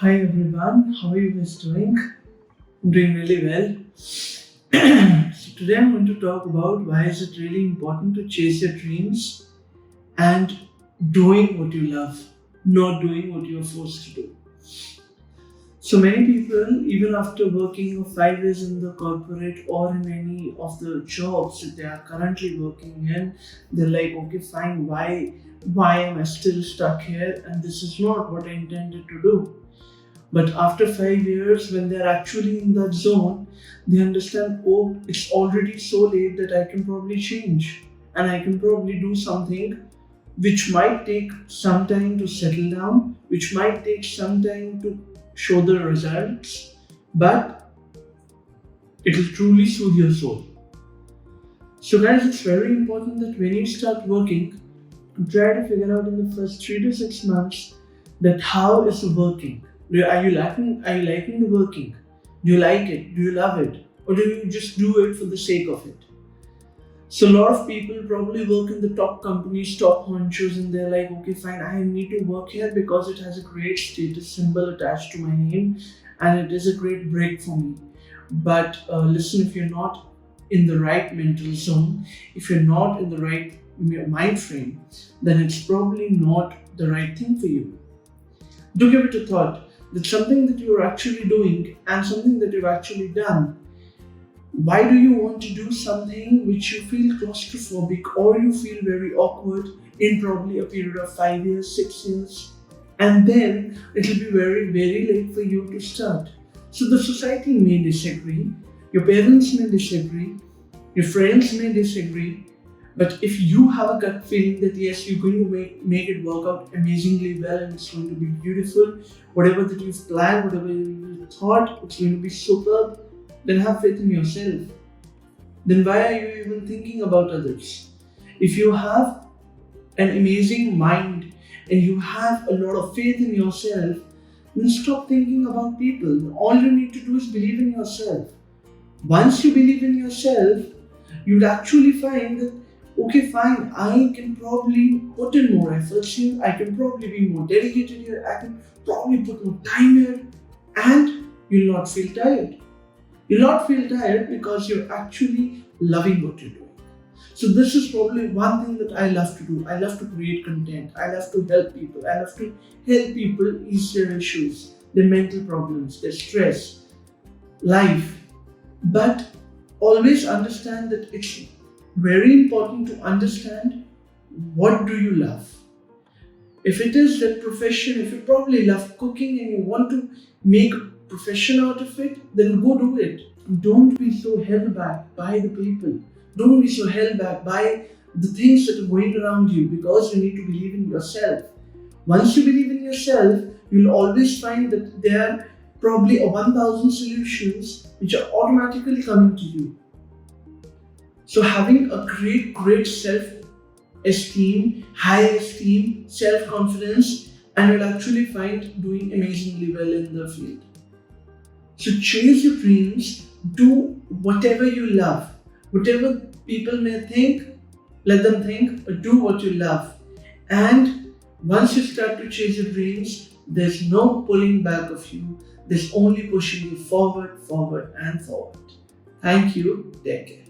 Hi everyone, how are you guys doing? I'm doing really well. So today I'm going to talk about why is it really important to chase your dreams and doing what you love, not doing what you're forced to do. So many people, even after working 5 years in the corporate or in any of the jobs that they are currently working in, they're like, okay, fine, why am I still stuck here? And this is not what I intended to do. But after 5 years, when they're actually in that zone, they understand, oh, it's already so late that I can probably change and I can probably do something which might take some time to settle down, which might take some time to show the results, but it'll truly soothe your soul. So, guys, it's very important that when you start working, try to figure out in the first 3 to 6 months that how is it working. Are you liking the working? Do you like it? Do you love it? Or do you just do it for the sake of it? So a lot of people probably work in the top companies, top honchos, and they're like, okay, fine, I need to work here because it has a great status symbol attached to my name, and it is a great break for me. But listen, if you're not in the right mental zone, if you're not in the right mind frame, then it's probably not the right thing for you. Do give it a thought that something that you're actually doing and something that you've actually done, why do you want to do something which you feel claustrophobic or you feel very awkward in probably a period of 5 years, 6 years, and then it'll be very, very late for you to start. So the society may disagree, your parents may disagree, your friends may disagree, but if you have a gut feeling that yes, you're going to make it work out amazingly well and it's going to be beautiful, whatever that you've planned, whatever you thought, it's going to be superb, then have faith in yourself. Then why are you even thinking about others? If you have an amazing mind and you have a lot of faith in yourself, then stop thinking about people. All you need to do is believe in yourself. Once you believe in yourself, you'd actually find that okay, fine, I can probably put in more efforts here, I can probably be more dedicated here, I can probably put more time here, and you'll not feel tired. You'll not feel tired because you're actually loving what you're doing. So this is probably one thing that I love to do. I love to create content. I love to help people. I love to help people ease their issues, their mental problems, their stress, life. But always understand that it's very important to understand what do you love. If it is that profession, if you probably love cooking and you want to make a profession out of it, then go do it. Don't be so held back by the people. Don't be so held back by the things that are going around you because you need to believe in yourself. Once you believe in yourself, you'll always find that there are probably 1,000 solutions which are automatically coming to you. So having a great self-esteem, high esteem, self-confidence, and you'll actually find doing amazingly well in the field. So chase your dreams, do whatever you love. Whatever people may think, let them think, but do what you love. And once you start to chase your dreams, there's no pulling back of you. There's only pushing you forward, forward, and forward. Thank you. Take care.